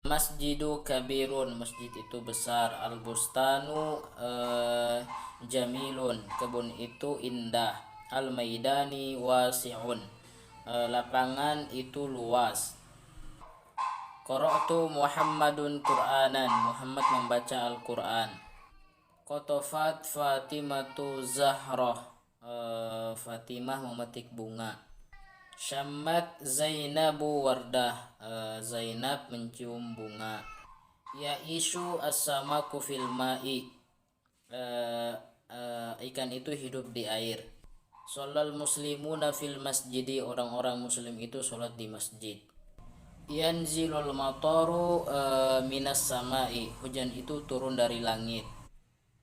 Masjidu kabirun, masjid itu besar. Al-bustanu jamilun, kebun itu indah. Al-maidani wasi'un, lapangan itu luas. Qara'tu Muhammadun Qur'anan, Muhammad membaca Al-Quran. Qotofat Fatimatu Zahrah, Fatimah memetik bunga. Syammat Zainabu Wardah, Zainab mencium bunga. Ya'ishu as-samaku fil ma'i, ikan itu hidup di air. Sholal muslimuna fil masjidi, orang-orang muslim itu sholat di masjid. Yanzilul mataru minas samai, hujan itu turun dari langit.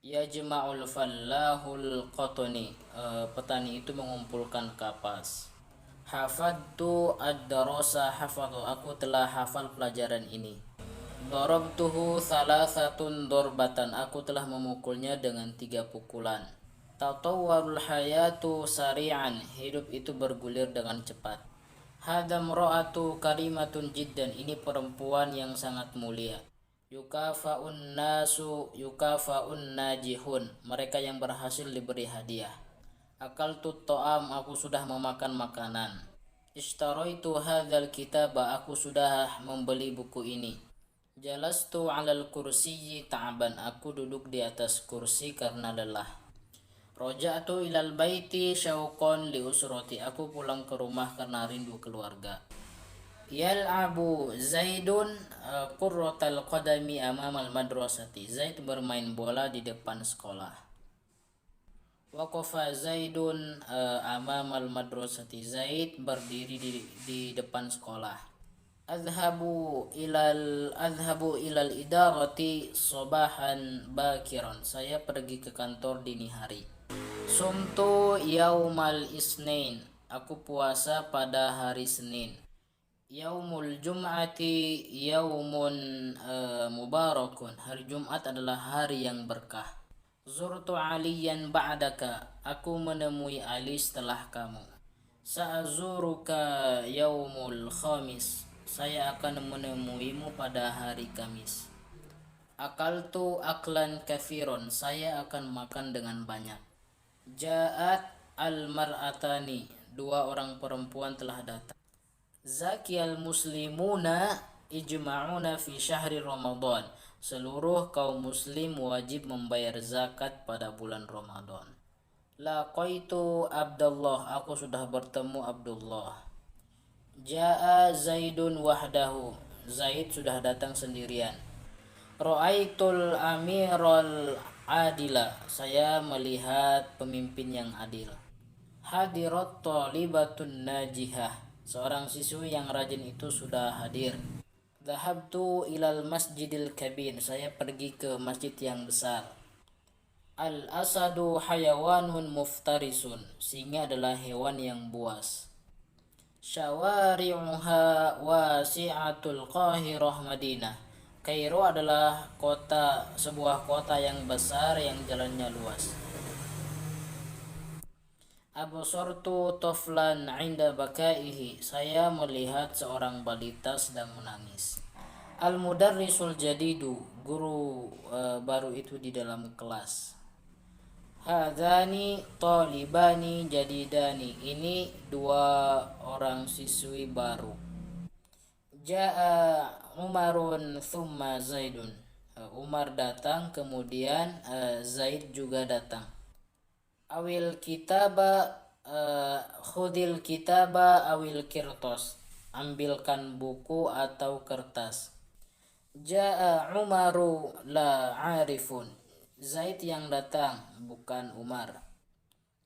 Yajma'ul fallahul qatni, petani itu mengumpulkan kapas. Hafadtu ad-darasa, hafadhu, aku telah hafal pelajaran ini. Darabtuhu salasatun dorbatan, aku telah memukulnya dengan 3 pukulan. Tatawwarul hayatu sari'an, hidup itu bergulir dengan cepat. Hadam ro'atu karimatun jiddan, ini perempuan yang sangat mulia. Yukafa'un nasu yukafa'un najihun, mereka yang berhasil diberi hadiah. Akaltu to'am, aku sudah memakan makanan. Ishtaraitu hadzal kitaba, aku sudah membeli buku ini. Jalastu 'alal kursiyyi ta'ban, aku duduk di atas kursi karena lelah. Roja'tu ilal baiti syauqan li usrati, aku pulang ke rumah karena rindu keluarga. Yal'abu Zaidun qurratal qadami amamal madrasati, Zaid bermain bola di depan sekolah. Waqafa Zaidun amamal madrasati, Zaid berdiri di depan sekolah. Adhabu ilal idarati sobahan bakiran, saya pergi ke kantor dini hari. Sumtu yaumal isnain, aku puasa pada hari Senin. Yaumul jum'ati yaumun mubarakun, hari Jumat adalah hari yang berkah. Zurtu aliyan ba'daka, aku menemui Ali setelah kamu. Sa'azuruka yaumul khamis, saya akan menemuimu pada hari Kamis. Akaltu aklan kafiron, saya akan makan dengan banyak. Ja'at al-mar'atani, 2 orang perempuan telah datang. Zakiyal muslimuna ijma'una fi syahri Ramadan, seluruh kaum muslim wajib membayar zakat pada bulan Ramadan. Laqaitu Abdullah, aku sudah bertemu Abdullah. Ja'a Zaidun wahdahu, Zaid sudah datang sendirian. Ra'aitul amiral adila, saya melihat pemimpin yang adil. Hadirat talibatun najihah, seorang siswi yang rajin itu sudah hadir. Dhahabtu ilal masjidil kabir, saya pergi ke masjid yang besar. Al asadu hayawanun muftarisun, singa adalah hewan yang buas. Syawari'uha wasi'atul Qahirah Madinah, Kairo adalah sebuah kota yang besar yang jalannya luas. Absortu toflan 'inda bakaihi, saya melihat seorang balita sedang menangis. Al-mudarrisul jadidu, guru baru itu di dalam kelas. Hadzani talibani jadidani, ini 2 orang siswi baru. Ja'a Umarun thumma Zaidun, Umar datang kemudian Zaid juga datang. Awil kitaba khudil kitaba awil kirtos, ambilkan buku atau kertas. Ja'a Umaru la arifun, Zaid yang datang bukan Umar.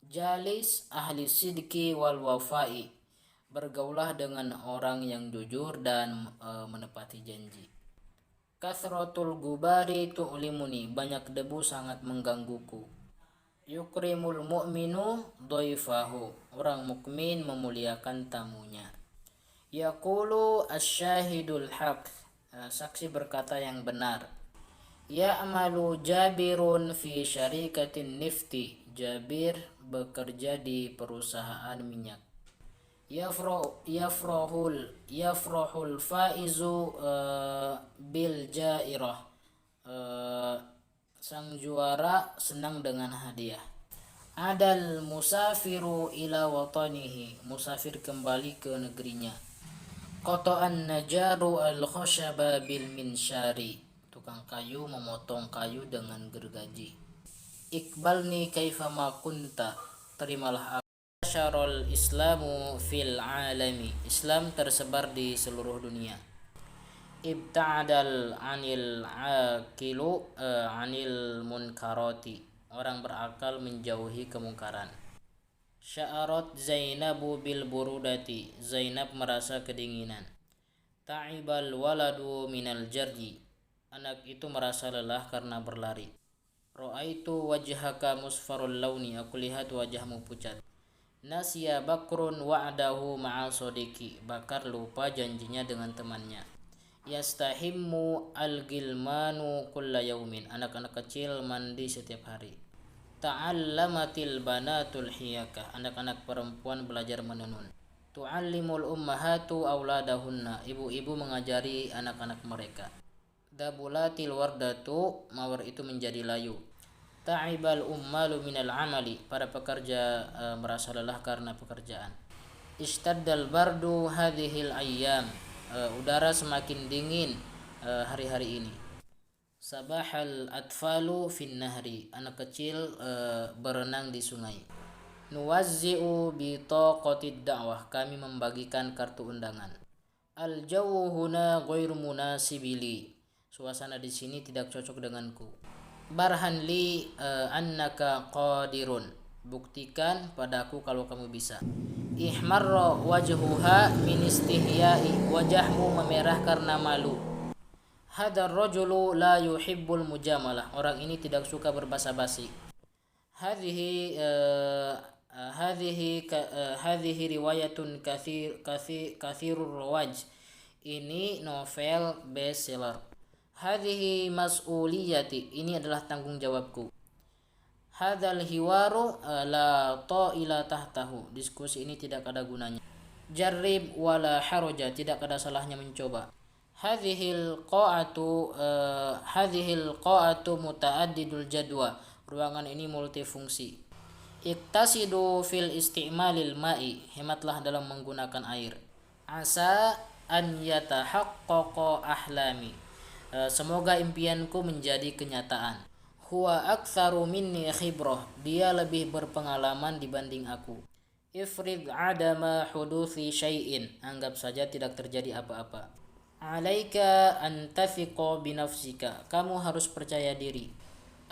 Jalis ahli sidki wal wafai, bergaulah dengan orang yang jujur dan menepati janji. Kasratul gubari tu'limuni, banyak debu sangat menggangguku. Yukrimul mu'minu doifahu, orang mukmin memuliakan tamunya. Yaqulu asyahidul haq, saksi berkata yang benar. Ya'malu Jabirun fi syarikatin nifti, Jabir bekerja di perusahaan minyak. Yafrahul faizu jairah. Sang juara senang dengan hadiah. Adal musafiru ila watanihi, musafir kembali ke negerinya. Qata'an najaru al-khashaba bil minsyari, tukang kayu memotong kayu dengan gergaji. Iqbalni kaifama kunta, terimalah aku. Syarul islamu fil alami, Islam tersebar di seluruh dunia. Ibta'adal anil akilu anil munkarati, orang berakal menjauhi kemungkaran. Sya'arat Zainabu bil burudati, Zainab merasa kedinginan. Ta'ibal waladu minal jarji, anak itu merasa lelah karena berlari. Ra'aitu wajhaka musfarul launi, aku lihat wajahmu pucat. Nasya Bakrun wa'dahu ma'a sodiki, Bakar lupa janjinya dengan temannya. Yastahimmu al-gilmanu kulla yaumin, anak-anak kecil mandi setiap hari. Ta'allamatil banatul hiyaka, anak-anak perempuan belajar menenun. Tu'allimul ummahatu auladahunna, ibu-ibu mengajari anak-anak mereka. Dabulatil wardatu, mawar itu menjadi layu. Ta'ibal ummalu minal amali, para pekerja merasa lelah karena pekerjaan. Ishtaddal bardu hadhil ayyam, udara semakin dingin hari-hari ini. Sabahal atfalu fin nahri, anak kecil berenang di sungai. Nuwazzi'u bi taqatid da'wah, kami membagikan kartu undangan. Al jawu huna ghairu munasibili, suasana di sini tidak cocok denganku. Barhan li annaka qadirun, buktikan padaku kalau kamu bisa. Ihmarra wajhuha min istihyai, wajahmu memerah karena malu. Hadar rajulu la yuhibbul mujamalah, orang ini tidak suka berbasa-basi. Hadhihi riwayatun kathirur rawaj, ini novel bestseller. Hadhihi mas'uliyati, ini adalah tanggung jawabku. Hadzal hiwaru la ta'ila tahtahu, diskusi ini tidak ada gunanya. Jarrib wala haraja, tidak ada salahnya mencoba. Hadhil qa'atu muta'addidul jadwa, ruangan ini multifungsi. Iktasidu fil isti'malil ma'i, hematlah dalam menggunakan air. Asa an yatahaqqaqa ahlami, semoga impianku menjadi kenyataan. Huwa aktsaru minni khibrah, dia lebih berpengalaman dibanding aku. Ifrid adama huduthi syai'in, anggap saja tidak terjadi apa-apa. Alaika an tafiqa binafsika, kamu harus percaya diri.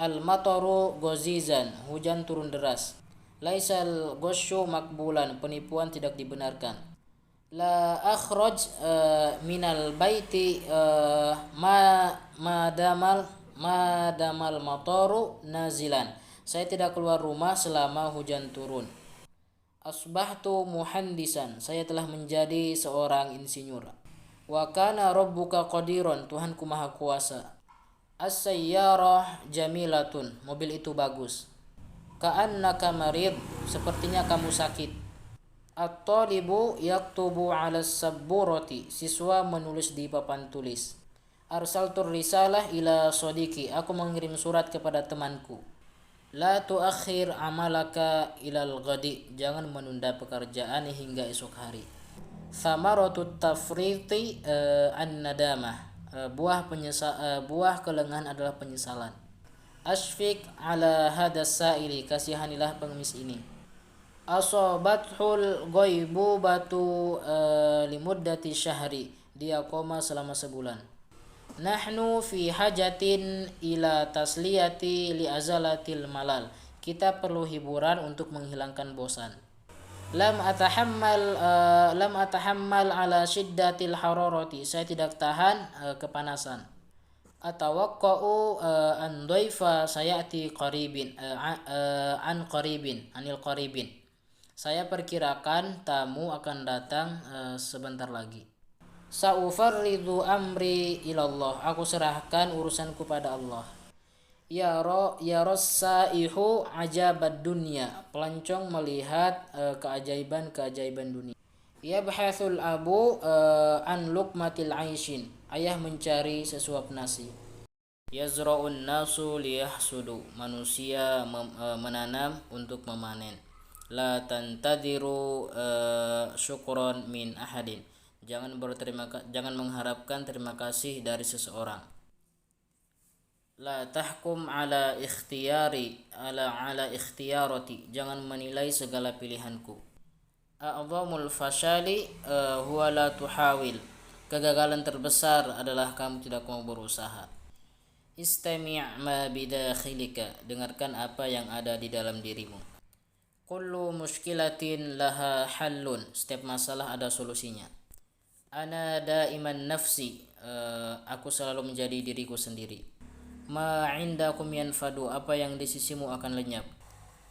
Al-mataru gozizan, hujan turun deras. Laisal ghasyu makbulan, penipuan tidak dibenarkan. La akhraj minal baiti madamal mataru nazilan, saya tidak keluar rumah selama hujan turun. Asbahtu muhandisan, saya telah menjadi seorang insinyur. Wa kana rabbuka qadiran, Tuhanku maha kuasa. As-sayyarah jamilatun, mobil itu bagus. Ka'annaka marid, sepertinya kamu sakit. At-talibu yaktubu 'ala as-sabburati, siswa menulis di papan tulis. Arsaltur risalah ila sodiki, aku mengirim surat kepada temanku. La tuakhir amalaka ilal ghadi, jangan menunda pekerjaan hingga esok hari. Thamaratu tafriti an-nadamah, buah kelengahan adalah penyesalan. Asfiq ala hadas sa'ili, kasihanilah pengemis ini. Asobathul ghaibubatu limuddati syahri, dia koma selama sebulan. Nahnu fi hajatin ila tasliyati li azalatil malal, kita perlu hiburan untuk menghilangkan bosan. Lam atahammal ala shiddatil hararati, saya tidak tahan kepanasan. Atawaqqa'u an dhaifa sayati qaribin anil qaribin, saya perkirakan tamu akan datang sebentar lagi. Sa'ufarridu amri ilallah, aku serahkan urusanku pada Allah. Ya rassaihu ajabad dunya, pelancong melihat keajaiban-keajaiban dunia. Yabhathul abu an luqmatil aishin. Ayah mencari sesuap nasi. Yazra'un nasu liyahsudu. Manusia menanam untuk memanen. La tantadiru syukron min ahadin. Jangan mengharapkan terima kasih dari seseorang. La tahkum ala ikhtiyarati. Jangan menilai segala pilihanku. A'dhamul fashali huwa la tuhawil. Kegagalan terbesar adalah kamu tidak mau berusaha. Istami' ma bidakhilika. Dengarkan apa yang ada di dalam dirimu. Kullu mushkilatin laha hallun. Setiap masalah ada solusinya. Ana daiman nafsi. Aku selalu menjadi diriku sendiri. Ma indakum yanfadu. Apa yang di sisimu akan lenyap.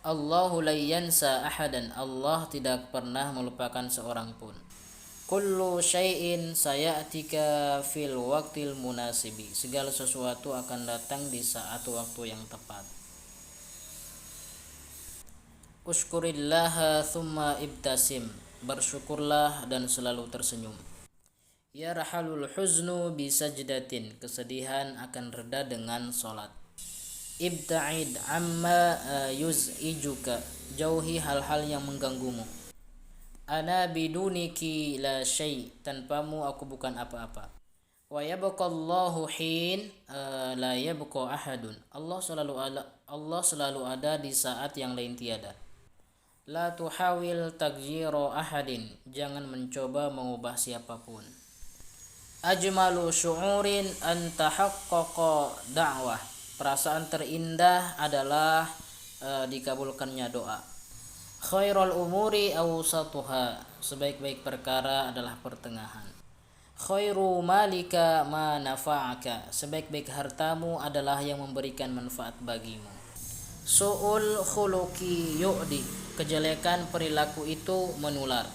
Allahu la yansa ahadan. Allah tidak pernah melupakan seorang pun. Kullu syai'in sayatika fil waqtil munasibi. Segala sesuatu akan datang di saat waktu yang tepat. Ushkurillaha thumma ibtasim. Bersyukurlah dan selalu tersenyum. Yarhalul huznu bisajdatin. Kesedihan akan reda dengan salat. Ibta'id amma yuz'ijuka. Jauhi hal-hal yang mengganggumu. Ana biduniki la syai'. Tanpamu aku bukan apa-apa. Wa yabqallahu hin la yabqa ahadun. Allah selalu ada di saat yang lain tiada. La tuhawil tagyira ahadin. Jangan mencoba mengubah siapapun. Ajmalu syu'urin an tahaqqaqa da'wah. Perasaan terindah adalah dikabulkannya doa. Khairul umuri awsatuha. Sebaik-baik perkara adalah pertengahan. Khairu malika ma nafa'aka. Sebaik-baik hartamu adalah yang memberikan manfaat bagimu. Su'ul khuluqi yu'di. Kejelekan perilaku itu menular.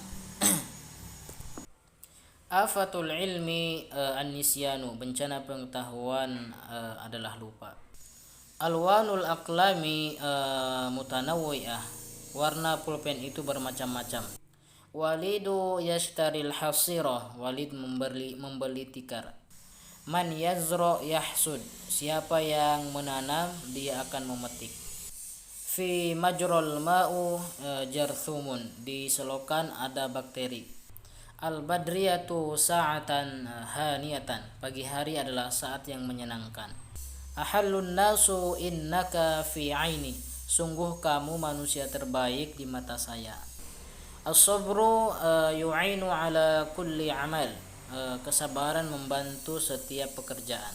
Afatul ilmi an-nisyanu. Bencana pengetahuan adalah lupa. Alwanul aqlami mutanawwi'ah. Warna pulpen itu bermacam-macam. Walidu yashtaril hasirah. Walid membeli tikar. Man yazra yahsud. Siapa yang menanam dia akan memetik. Fi majral ma'u jarthumun. Di selokan ada bakteri. Al badriyatu sa'atan haniyatan. Pagi hari adalah saat yang menyenangkan. Ahallun nasu innaka fi aini. Sungguh kamu manusia terbaik di mata saya. As-sabru yu'inu ala kulli amal. Kesabaran membantu setiap pekerjaan.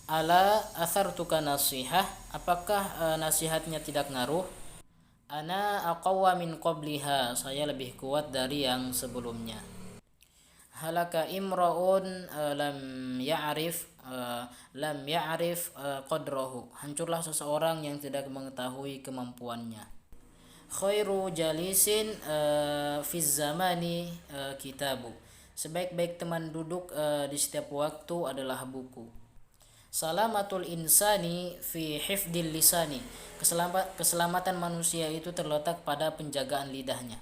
Ala athartuka nasihah. Apakah nasihatnya tidak ngaruh? Ana aqawwa min qabliha. Saya lebih kuat dari yang sebelumnya. Halaka imra'un lam ya'rif qadrahu. Hancurlah seseorang yang tidak mengetahui kemampuannya. Khairu jalisin fi zamani kitabu. Sebaik-baik teman duduk di setiap waktu adalah buku. Salamatul insani fi hifdil lisani. Keselamatan manusia itu terletak pada penjagaan lidahnya.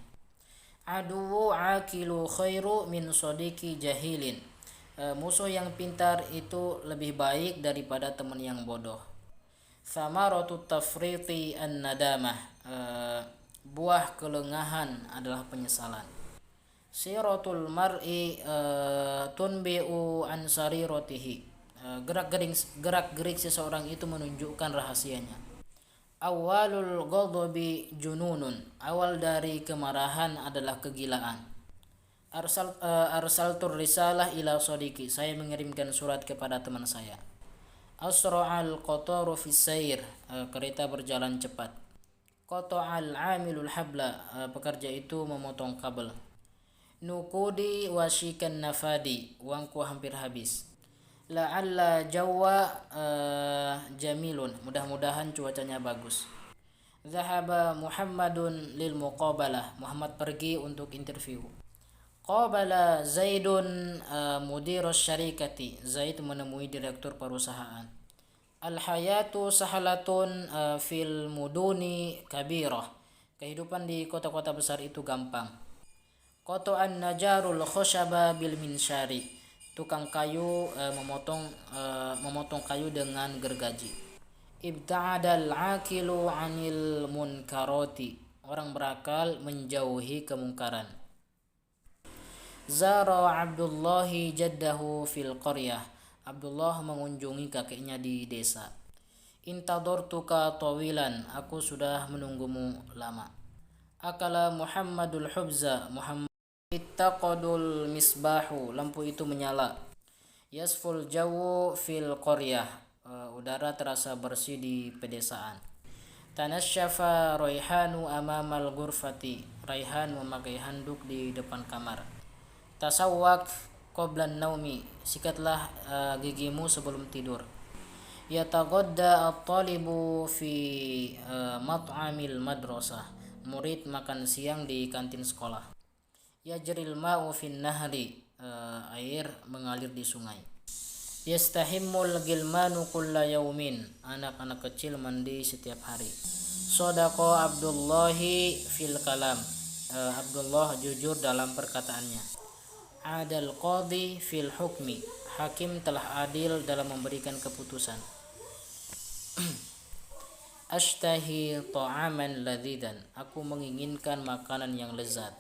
Aduwu akilu khairu min sodiki jahilin. Musuh yang pintar itu lebih baik daripada teman yang bodoh. Thamaratu tafriti an-nadamah. Buah kelengahan adalah penyesalan. Siratul mar'i tunbi'u an sariratihi. Gerak-gerik seseorang itu menunjukkan rahasianya. Awalul ghadabi jununun. Awal dari kemarahan adalah kegilaan. Arsaltur risalah ila sodiki. Saya mengirimkan surat kepada teman saya. Asra'al qataru fis sair. Kereta berjalan cepat. Qata'al amilul habla. Pekerja itu memotong kabel. Nukudi washikan nafadi. Uangku hampir habis. La'alla jawa jamilun. Mudah-mudahan cuacanya bagus. Zahaba Muhammadun lil muqabalah. Muhammad pergi untuk interview. Qabala Zaidun mudirus syarikati. Zaid menemui direktur perusahaan. Al-hayatu sahalatun fil muduni kabirah. Kehidupan di kota-kota besar itu gampang. Qata'an najarul khoshaba bil minsyari. Tukang kayu memotong kayu dengan gergaji. Ibta'adal aqilu 'anil munkarati. Orang berakal menjauhi kemungkaran. Zara Abdullahi jaddahu fil qaryah. Abdullah mengunjungi kakeknya di desa. Intadortuka tawilan. Aku sudah menunggumu lama. Akala Muhammadul hubza. Muhammad ittaqadul misbahu. Lampu itu menyala. Yasful jawu fil qaryah. Udara terasa bersih di pedesaan. Tanasyafa Raihanu amamal ghurfati. Raihan memakai handuk di depan kamar. Tasawwak qablan naumi. Sikatlah gigimu sebelum tidur. Yataghadda at-talibu fi mat'amil madrasah. Murid makan siang di kantin sekolah. Yajril ma'u fin nahri. Air mengalir di sungai. Yastahimmul gilmanu kulla yaumin. Anak-anak kecil mandi setiap hari. Sadaqa Abdullahi fil kalam. Abdullah jujur dalam perkataannya. Adal qadhi fil hukmi. Hakim telah adil dalam memberikan keputusan. Ashtahi ta'aman ladzidan. Aku menginginkan makanan yang lezat.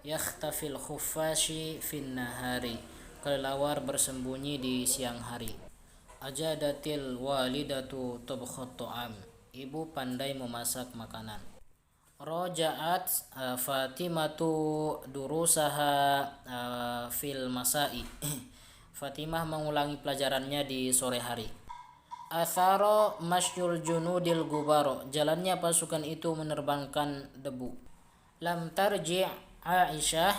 Yakhtafil khuffashi fin nahari. Kelelawar bersembunyi di siang hari. Ajadatil walidatu tabkhat ta'am. Ibu pandai memasak makanan. Raja'at Fatimatu durusaha fil masai. Fatimah mengulangi pelajarannya di sore hari. Atharo masyul junudil gubaro. Jalannya pasukan itu menerbangkan debu. Lam tarji' Aisyah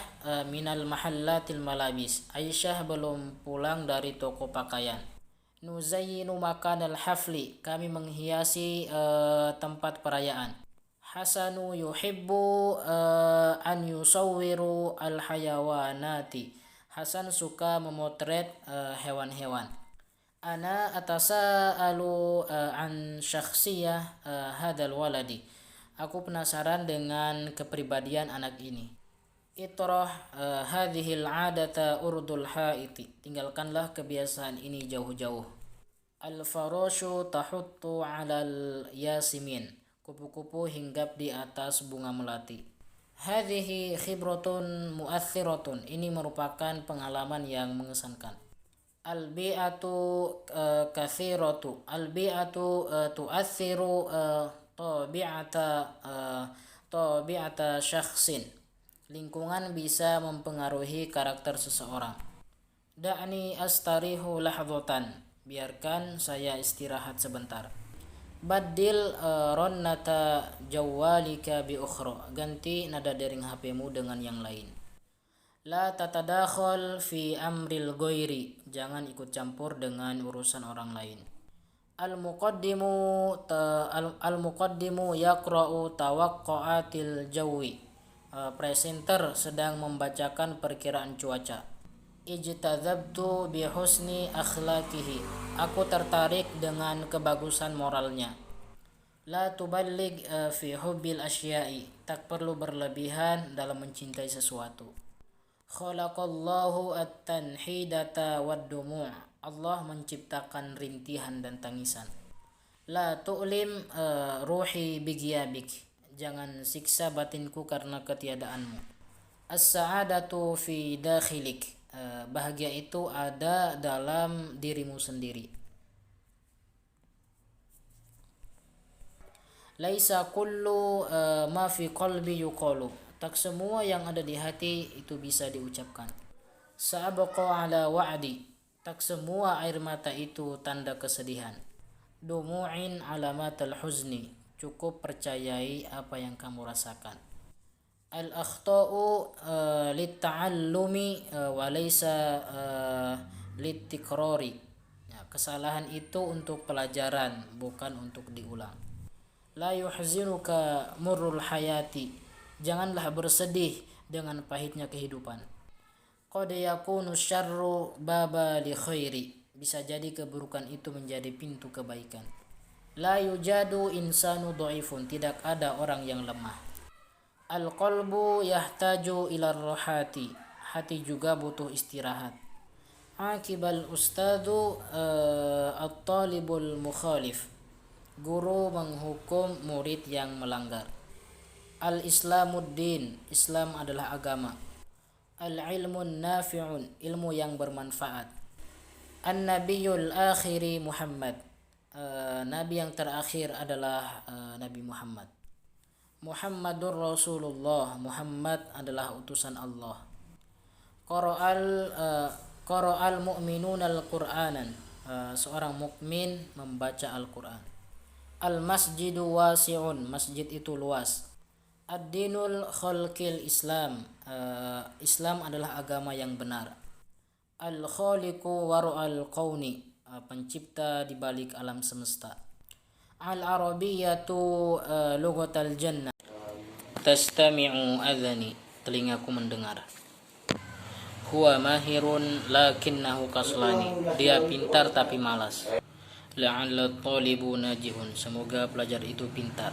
minal mahallatil malabis. Aisyah belum pulang dari toko pakaian. Nuzayyinu makanal hafli. Kami menghiasi tempat perayaan. Hasanu yuhibbu an yusawwiru al hayawanati. Hasan suka memotret hewan-hewan. Ana atasa'alu an syakhsiyah hadal waladi. Aku penasaran dengan kepribadian anak ini. Itrah hadhil 'adata urdul haiti. Tinggalkanlah kebiasaan ini jauh-jauh. Al-farashu tahuttu 'alal yasimin. Kupu-kupu hinggap di atas bunga melati. Hadhihi khibratun mu'athiratun. Ini merupakan pengalaman yang mengesankan. Al-bi'atu kathiratu. Al-bi'atu tu'athiru tabi'ata syakhsin. Lingkungan bisa mempengaruhi karakter seseorang. Da'ni astarihu lahdhatan. Biarkan saya istirahat sebentar. Badil ronnata jawwalika bi ukhra. Ganti nada dering HP-mu dengan yang lain. La tatadakhal fi amril ghairi. Jangan ikut campur dengan urusan orang lain. Al-muqaddimu yaqra'u tawaqqa'atil jawi. Presenter sedang membacakan perkiraan cuaca. Ijtadzabtu bi husni akhlaqihi. Aku tertarik dengan kebagusan moralnya. La tuballigh fi hubbil asya'i. Tak perlu berlebihan dalam mencintai sesuatu. Khalaqallahu at-tanhidata wad-dumu'. Allah menciptakan rintihan dan tangisan. La tu'lim ruhi bighiyabik. Jangan siksa batinku karena ketiadaanmu. As-sa'adatu fi dakhilik. Bahagia itu ada dalam dirimu sendiri. Laisa kullu ma fi qalbi yuqalu. Tak semua yang ada di hati itu bisa diucapkan. Sa'abqa ala wa'di. Tak semua air mata itu tanda kesedihan. Dumu'in alamatal huzni. Cukup percayai apa yang kamu rasakan. Al-akhta'u litta'allumi wa laysa littikrari. Kesalahan itu untuk pelajaran, bukan untuk diulang. La yuhzinuka murrul hayati. Janganlah bersedih dengan pahitnya kehidupan. Qad yakunu syarru baba li khairi. Bisa jadi keburukan itu menjadi pintu kebaikan. La yujadu insanu dhaifun. Tidak ada orang yang lemah. Al-qalbu yahtaju ila rohati. Hati juga butuh istirahat. Akibal ustadu at-talibul mukhalif. Guru menghukum murid yang melanggar. Al-islamuddin. Islam adalah agama. Al-ilmun nafi'un. Ilmu yang bermanfaat. An-nabiyul akhiri Muhammad. Nabi yang terakhir adalah Nabi Muhammad. Muhammadur Rasulullah. Muhammad adalah utusan Allah. Qara'al mu'minuna al-Qur'anan. Seorang mukmin membaca Al-Qur'an. Al-masjidu wasi'un. Masjid itu luas. Ad-dinul khalqil Islam. Islam adalah agama yang benar. Al-khaliqu waru'al qawni. Pencipta di balik alam semesta. Al-arabiyyatu lughatal jannah. Tastami'u adhani. Telingaku mendengar. Huwa mahirun lakinnahu kaslani. Dia pintar tapi malas. La'alla talibu najihun. Semoga pelajar itu pintar.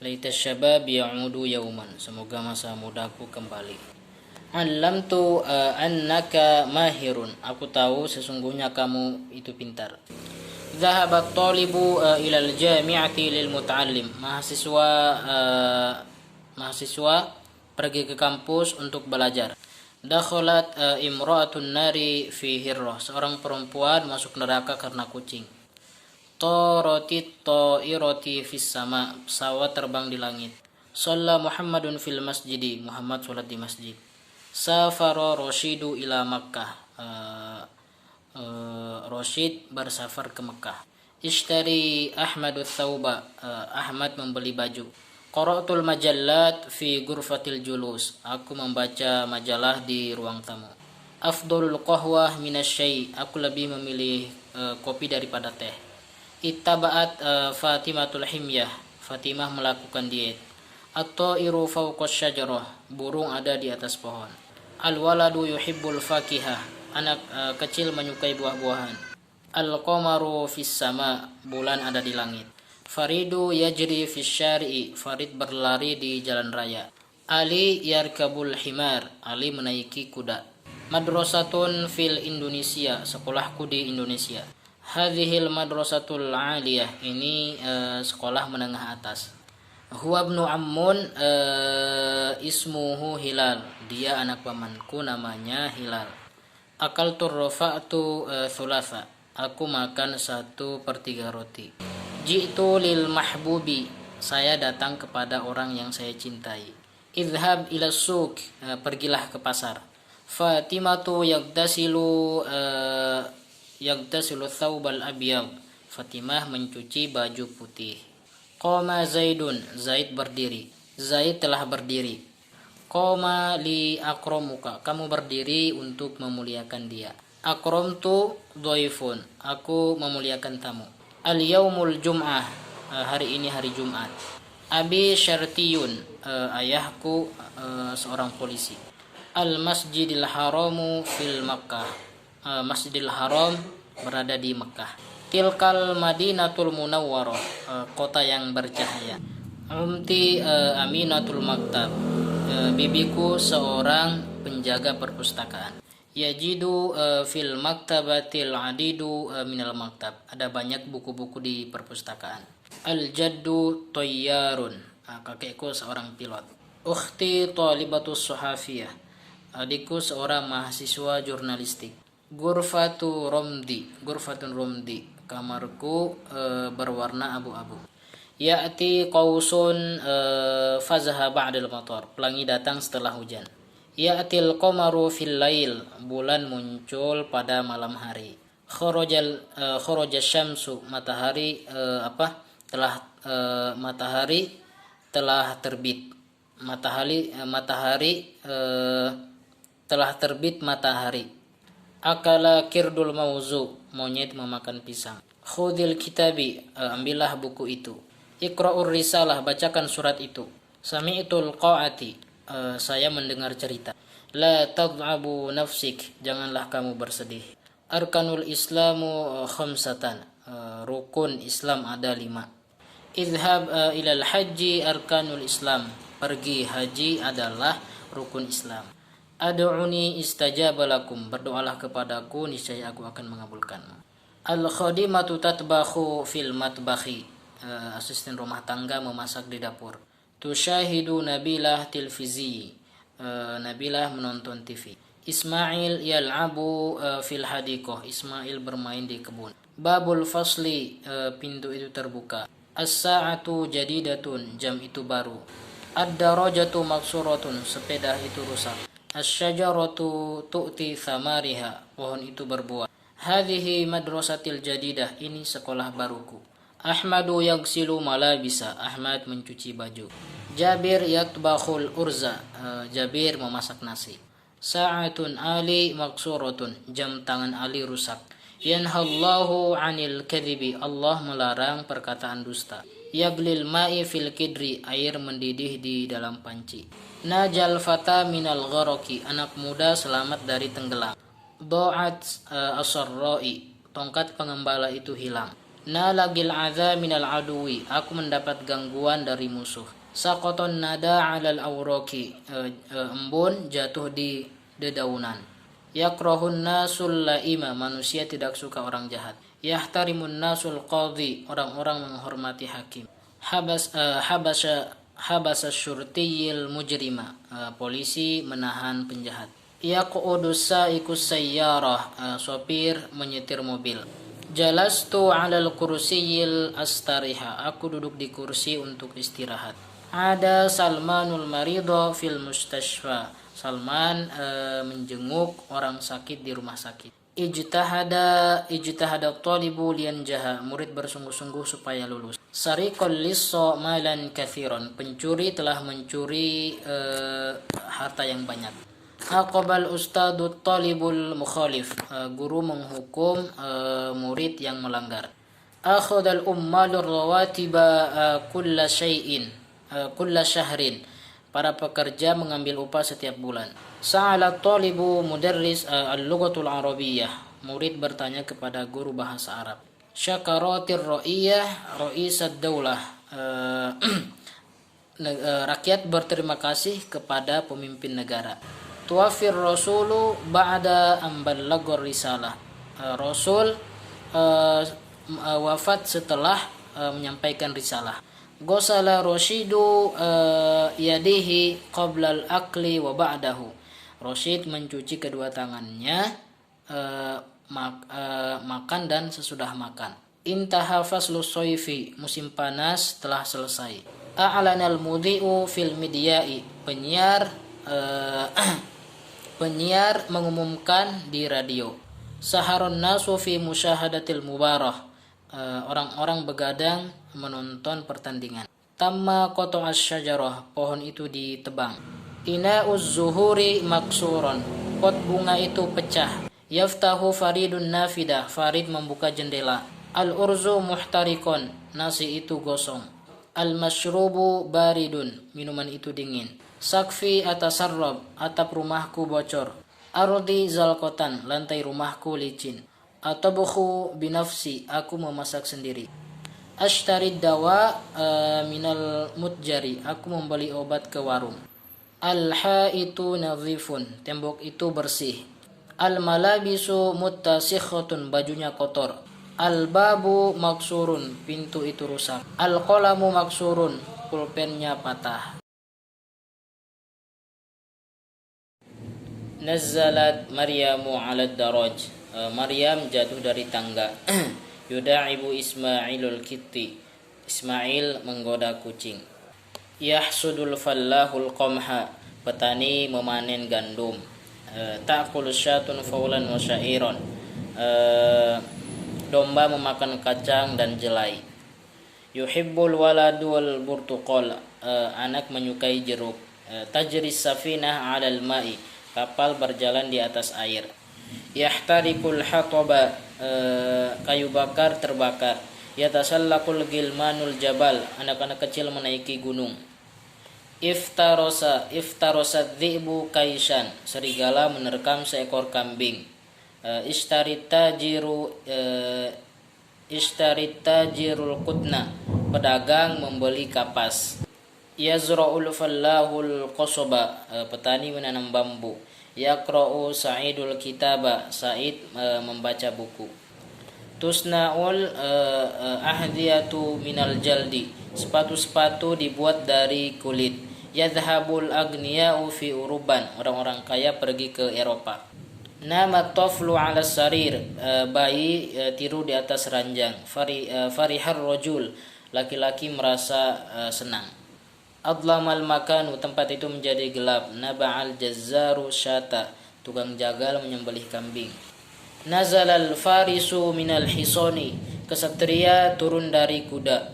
Laita syabab ya'udu yauman. Semoga masa mudaku kembali. Allamtu annaka mahirun. Aku tahu sesungguhnya kamu itu pintar. Zahabat talibu ilal jami'ati lil muta'allim. Mahasiswa pergi ke kampus untuk belajar. Dakhalat imra'atun nari fi hirrah. Seorang perempuan masuk neraka karena kucing. Taratit ta'irati fis sama. Pesawat terbang di langit. Shalla Muhammadun fil masjidi. Muhammad salat di masjid. Safara Rashidu ila Makkah. Rashid bersafar ke Mekah. Ishtari Ahmadu Thawba. Ahmad membeli baju. Qara'tul majallat fi ghurfatil julus. Aku membaca majalah di ruang tamu. Afdalul qahwah minasyai. Aku lebih memilih kopi daripada teh. Ittaba'at Fatimatul himyah. Fatimah melakukan diet. At-ta'iru fawqa syajarah. Burung ada di atas pohon. Al-waladu yuhibbul fakihah. Anak kecil menyukai buah-buahan. Al-qamaru fis sama. Bulan ada di langit. Faridu yajri fis syari'i. Farid berlari di jalan raya. Ali yarkabul himar. Ali menaiki kuda. Madrasatun fil Indonesia. Sekolahku di Indonesia. Hadhil madrasatul aliyah. Ini sekolah menengah atas. Huwa ibnu ammun ismuhu Hilal. Dia anak pamanku namanya Hilal. Akaltur rafa'tu thulatha. Aku makan 1/3 roti. Ji'tu lil mahbubi. Saya datang kepada orang yang saya cintai. Idhab ila suq. Pergilah ke pasar. Fatimatu yagdasilu thawbal abyad. Fatimah mencuci baju putih. Qama Zaidun. Zaid berdiri. Zaid telah berdiri. Qoma li akramuka. Kamu berdiri untuk memuliakan dia. Akramtu dhaifun. Aku memuliakan tamu. Al yaumul jum'ah. Hari ini hari Jumat. Abi syartiyun. Ayahku seorang polisi. Al masjidil haramu fil Makkah. Masjidil Haram berada di Mekah. Tilkal Madinatul Munawwarah. Kota yang bercahaya. Umti Aminatul Maktab. Bibiku seorang penjaga perpustakaan. Yajidu fil maktabatil adidu minal maktab. Ada banyak buku-buku di perpustakaan. Al jaddu tayyarun. Kakekku seorang pilot. Ukhti talibatus suhafiyah. Adikku seorang mahasiswa jurnalistik. Ghurfatun romdi. Kamarku berwarna abu-abu. Ya'ti qausun fazha ba'dal matar. Pelangi datang setelah hujan. Ya'til qamaru fil lail. Bulan muncul pada malam hari. Kharaja syamsu. Matahari telah terbit. Telah terbit matahari. Akala kirdul mauzu. Monyet memakan pisang. Khudil kitabi. Ambillah buku itu. Iqra'ur risalah. Bacakan surat itu. Sami'tul qa'ati. Saya mendengar cerita. La tad'abu nafsik. Janganlah kamu bersedih. Arkanul islamu khamsatan. Rukun Islam ada 5. Idhab ilal haji arkanul islam. Pergi haji adalah rukun Islam. Ad'uni istajaba lakum, berdoalah kepadaku niscaya aku akan mengabulkanmu. Al-khadimatu tatbakhu fil matbakhi, asisten rumah tangga memasak di dapur. Tushahidu Nabilah tilfizi, Nabilah menonton TV. Ismail yal'abu fil hadiqah, Ismail bermain di kebun. Babul fasli, pintu itu terbuka. As-sa'atu jadidatun, jam itu baru. Ad-darajatu maksuratun, sepeda itu rusak. Asy-syajaratu tu'ti thamariha, pohon itu berbuah. Hadhihi madrasatil jadidah, ini sekolah baruku. Ahmadu yagsilu malabisa, Ahmad mencuci baju. Jabir yatbakhul urza, Jabir memasak nasi. Sa'atun Ali maksuratun, jam tangan Ali rusak. Yanhallahu anil kadhibi, Allah melarang perkataan dusta. Yaglil ma'i fil kidri, air mendidih di dalam panci. Najal fata minal gharaqi, anak muda selamat dari tenggelam. Do'at asarra'i, tongkat pengembala itu hilang. Nalagil adza minal aduwi, aku mendapat gangguan dari musuh. Saqaton nada alal awraqi, embun jatuh di dedaunan. Yakrahun nasul laima, manusia tidak suka orang jahat. Yahtarimun nasul qadhi, orang-orang menghormati hakim. Habasa syurtiyil mujrima, polisi menahan penjahat. Yaqudus sa'ikus sayyarah, sopir menyetir mobil. Jalastu 'alal kursiyil astariha, aku duduk di kursi untuk istirahat. Ada Salmanul maridha fil mustashfa, Salman menjenguk orang sakit di rumah sakit. Ijtahada talibu liyanjaha, murid bersungguh-sungguh supaya lulus. Sariqal lisso malan kathiron, pencuri telah mencuri harta yang banyak. Aqabal ustadu talibul mukhalif, guru menghukum murid yang melanggar. Akhadal ummalur rawatiba kulla syahrin, para pekerja mengambil upah setiap bulan. Sa'ala talibu mudarris al-lughatul arabiyyah, murid bertanya kepada guru bahasa Arab. Syakaratir ra'iyah ra'isad daulah, rakyat berterima kasih kepada pemimpin negara. Tuwafir rasulu ba'da amballagor risalah, Rasul wafat setelah menyampaikan risalah. Gosala Rashidu yadihi qablal akli wa ba'dahu, Rashid mencuci kedua tangannya makan dan sesudah makan. Intaha faslu soifi, musim panas telah selesai. A'lanal mudhi'u fil midya'i, penyiar mengumumkan di radio. Saharun nasu fi musyahadatil mubarah, orang-orang begadang menonton pertandingan. Tamma qata'as syajarah, pohon itu ditebang. Ina'uz zuhuri maksuron, pot bunga itu pecah. Yaftahu faridun nafidah, Farid membuka jendela. Al-urzu muhtarikon, nasi itu gosong. Al-mashrubu baridun, minuman itu dingin. Sakfi atasarrab, atap rumahku bocor. Ardi zalkotan, lantai rumahku licin. Atabukhu binafsi, aku memasak sendiri. Ashtarid dawa minal mutjari, aku membeli obat ke warung. Al-haitu nadhifun, tembok itu bersih. Al-malabisu muttasikhatun, bajunya kotor. Al-babu maksurun, pintu itu rusak. Al-qalamu maksurun, pulpennya patah. Nazzalat Maryamu 'alad daraj, Maryam jatuh dari tangga. Yuda'ibu Ismailul kitti, Ismail menggoda kucing. Yahsudul fallahul qamha, petani memanen gandum. Ta'kulu syatun faulan wa syairon, domba memakan kacang dan jelai. Yuhibbul waladu wal burtuqal, anak menyukai jeruk. Tajris safinah 'alal ma'i, kapal berjalan di atas air. Yahtarikul hataba, kayu bakar terbakar. Yatasallaqul gilmanul jabal, anak-anak kecil menaiki gunung. Iftarosat dhi'bu kaisan, serigala menerkam seekor kambing. Ishtarit tajirul qutna, pedagang membeli kapas. Yazra'ul fallahul qasaba, petani menanam bambu. Yaqra'u Sa'idul kitaba, Sa'id membaca buku. Tusna'ul ahdiyatu minal jaldi, sepatu-sepatu dibuat dari kulit. Yadhhabul aghniya'u fi uruban, orang-orang kaya pergi ke Eropa. Nama toflu ala sarir, bayi tidur di atas ranjang. Farihar rojul, laki-laki merasa senang. Adlamal makanu, tempat itu menjadi gelap. Naba'al jazzaru syata, tukang jagal menyembelih kambing. Nazalal farisu minal hisoni, kesatria turun dari kuda.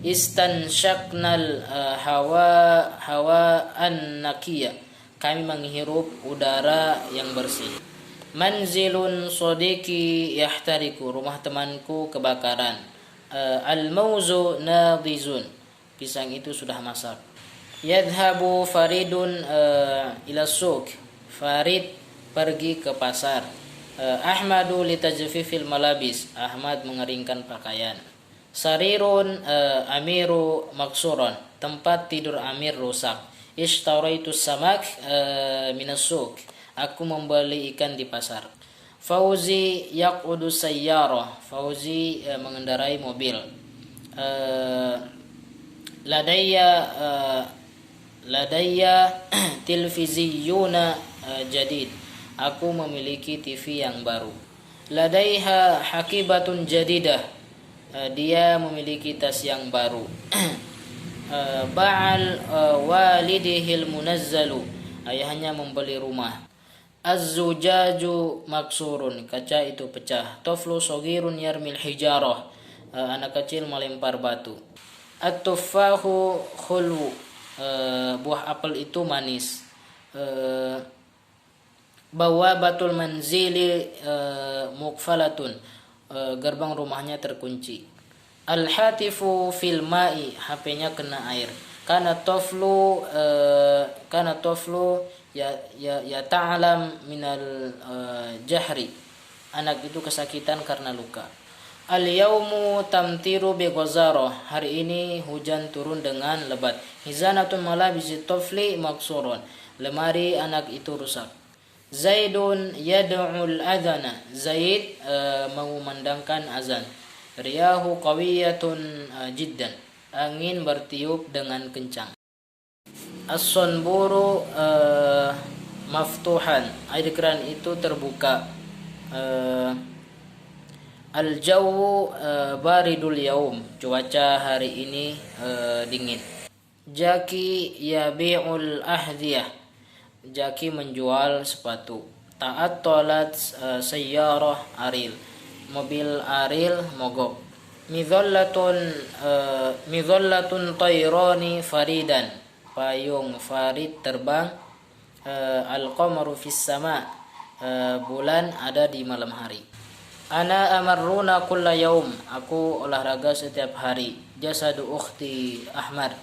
Istansyaknal hawa an nakiya, kami menghirup udara yang bersih. Manzilun sodiki yahtariku, rumah temanku kebakaran. Al-mauzu nadizun, pisang itu sudah masak. Yadhabu Faridun ila suq, Farid pergi ke pasar. Ahmadu litajfifil malabis, Ahmad mengeringkan pakaian. Sarirun amiru maksuron, tempat tidur Amir rusak. Ishtaraitu samak minas suq, aku membeli ikan di pasar. Fauzi yaqudu sayyarah, Fauzi mengendarai mobil. Ladayya tilviziyuna jadid, aku memiliki TV yang baru. Ladaiha hakibatun jadidah, dia memiliki tas yang baru. Ba'al walidihil munazzalu, ayahnya membeli rumah. Az-zujaju maksurun, kaca itu pecah. Toflu sogirun yarmil hijarah, anak kecil melempar batu. At-tuffahu khulwu, buah apel itu manis. Bawabatul manzili mukfalatun, gerbang rumahnya terkunci. Al-hatifu fil ma'i, HP-nya kena air. Kana toflu ya ta'alam minal jahri, anak itu kesakitan karena luka. Al-yaumu tamtiru bi ghazarah, hari ini hujan turun dengan lebat. Hizanatun malabisi tofli maksurun, lemari anak itu rusak. Zaidun yad'ul adhana, Zaid mengumandangkan azan. Riyahu qawiyatun jiddan, angin bertiup dengan kencang. As-sunburu maftuhan, air keran itu terbuka. Al-jawu baridul yaum, cuaca hari ini dingin. Jaki yabi'ul ahdiyah, Jaki menjual sepatu. Ta'attalat sayyarah Aril, mobil Aril mogok. Midhallatun tayrani faridan, payung Farid terbang. Al-qamaru fis sama, bulan ada di malam hari. Ana amarruna kulla yaum, aku olahraga setiap hari. Jasadu ukhti ahmar,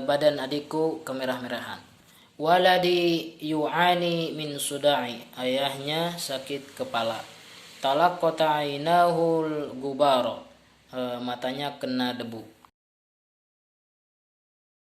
badan adikku kemerah-merahan. Waladi yu'ani min suda'i, ayahnya sakit kepala. Talaqqata ainahul gubara, matanya kena debu.